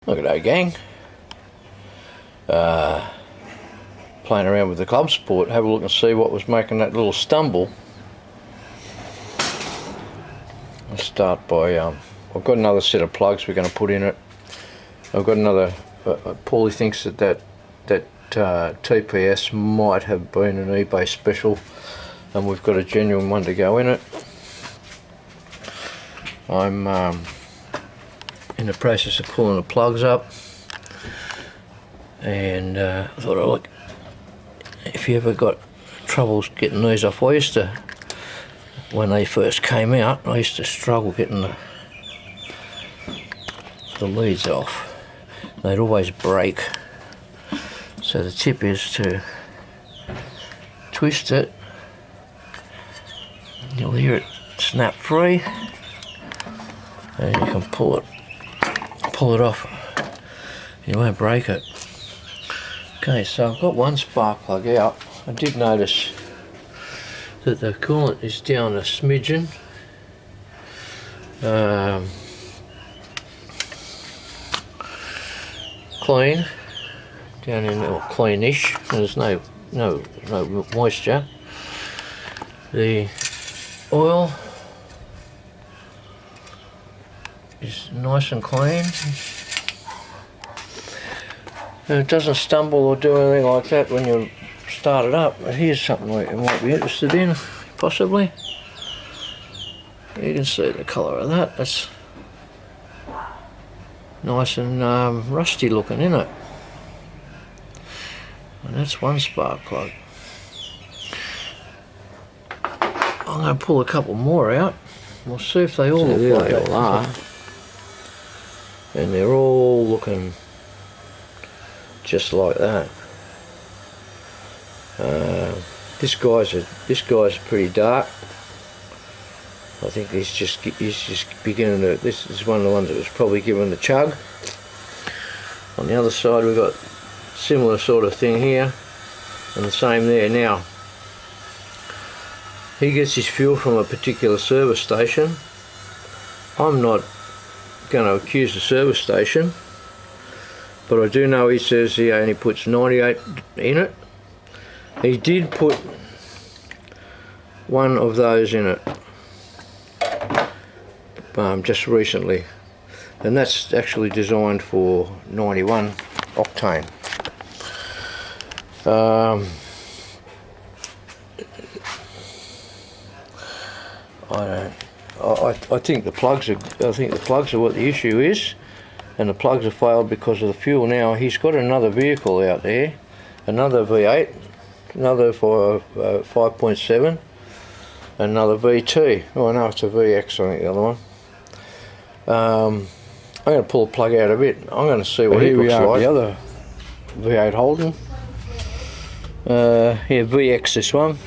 Look at that, gang. Playing around with the club sport. Have a look and see what was making that little stumble. Let's start by, I've got another set of plugs we're going to put in it. I've got another, Paulie thinks that TPS might have been an eBay special, and we've got a genuine one to go in it. I'm in the process of pulling the plugs up, and I thought, oh, look, if you ever got troubles getting these off, I used to, when they first came out, I used to struggle getting the leads off. They'd always break. So the tip is to twist it. You'll hear it snap free, and you can pull it off. You won't break it. Okay, so I've got one spark plug out. I did notice that the coolant is down a smidgen. Clean, down in, or cleanish. There's no moisture. The oil is nice and clean. And it doesn't stumble or do anything like that when you start it up. But here's something you might be interested in, possibly. You can see the colour of that. That's nice and rusty looking, isn't it? And that's one spark plug. I'm going to pull a couple more out. We'll see if they all look like they are. And they're all looking just like that. This guy's pretty dark. I think he's just beginning to. This is one of the ones that was probably given the chug. On the other side, we've got similar sort of thing here, and the same there. Now, he gets his fuel from a particular service station. I'm not going to accuse the service station, but I do know he says he only puts 98 in it. He did put one of those in it just recently, and that's actually designed for 91 octane. I think the plugs are what the issue is, and the plugs have failed because of the fuel. Now he's got another vehicle out there, another V8, another for 5.7, another VT. Oh no, it's a VX, I think the other one. I'm going to pull the plug out a bit. I'm going to see what it looks like. The other V8 Holden. Here, VX, this one.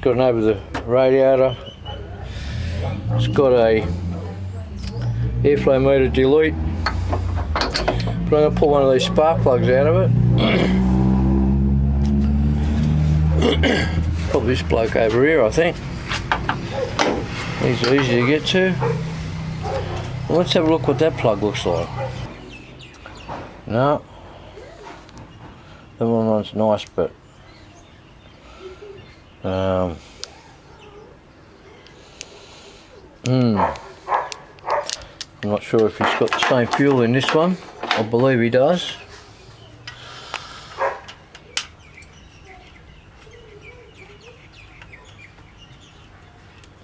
Got an over the radiator. It's got a airflow meter delete. But I'm going to pull one of these spark plugs out of it. Probably this bloke over here, I think. These are easy to get to. Well, let's have a look what that plug looks like. No, that one's nice, but I'm not sure if he's got the same fuel in this one. I believe he does.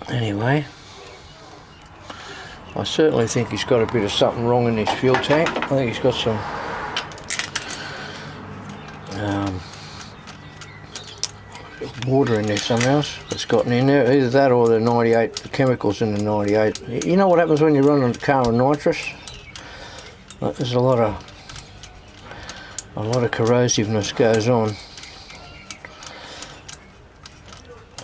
Anyway, I certainly think he's got a bit of something wrong in his fuel tank. I think he's got some water in there somehow that's gotten in there. Either that or the 98, the chemicals in the 98. You know what happens when you run a car on nitrous? There's a lot of corrosiveness goes on.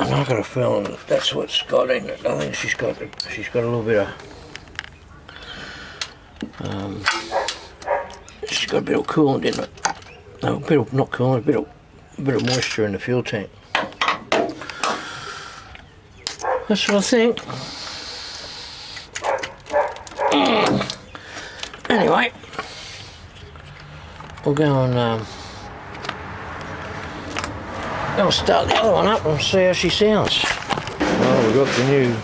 And I've got a feeling that that's what's got in it. I think she's got a little bit of she's got a bit of coolant in it. No, not coolant, a bit of moisture in the fuel tank. That's what I think. Anyway, we'll go and I'll start the other one up and see how she sounds. Well, we've got the new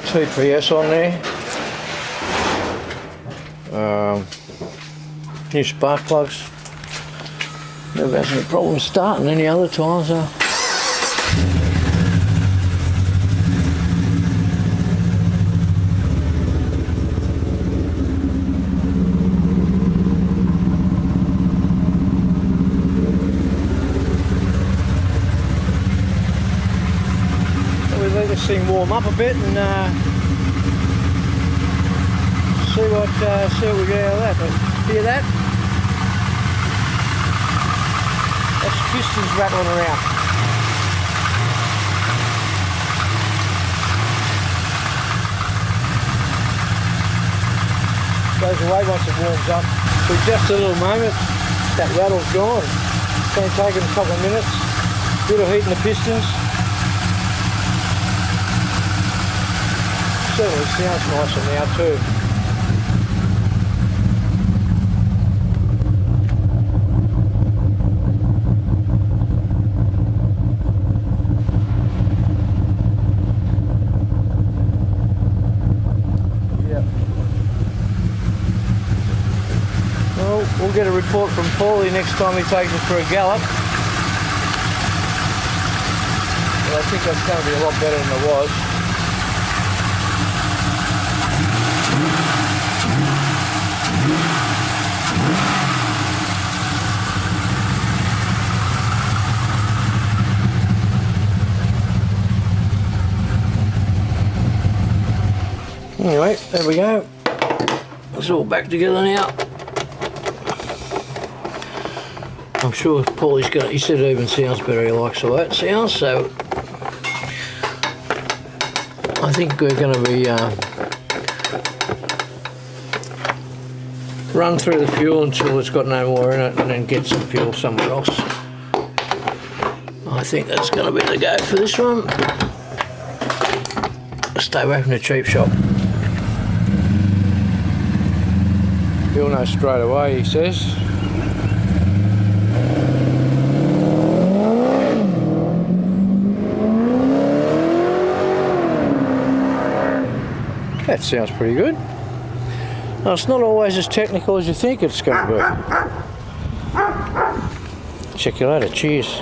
TPS on there. New spark plugs. Never has any problems starting any other time, so. Let this thing warm up a bit and see what we get out of that. But hear that? That's pistons rattling around. Goes away once it warms up. For just a little moment, that rattle's gone. It's going to take it a couple of minutes. Bit of heat in the pistons. Certainly sounds nicer now too. Yeah. Well, we'll get a report from Paulie next time he takes it for a gallop. But I think that's going to be a lot better than it was. Anyway, there we go. It's all back together now. I'm sure Paulie's got, he said it even sounds better, he likes the way it sounds, so I think we're going to be run through the fuel until it's got no more in it and then get some fuel somewhere else. I think that's going to be the go for this one. Stay away from the cheap shop. He'll know straight away, he says. That sounds pretty good. Now, it's not always as technical as you think it's going to be. Check you later. Cheers.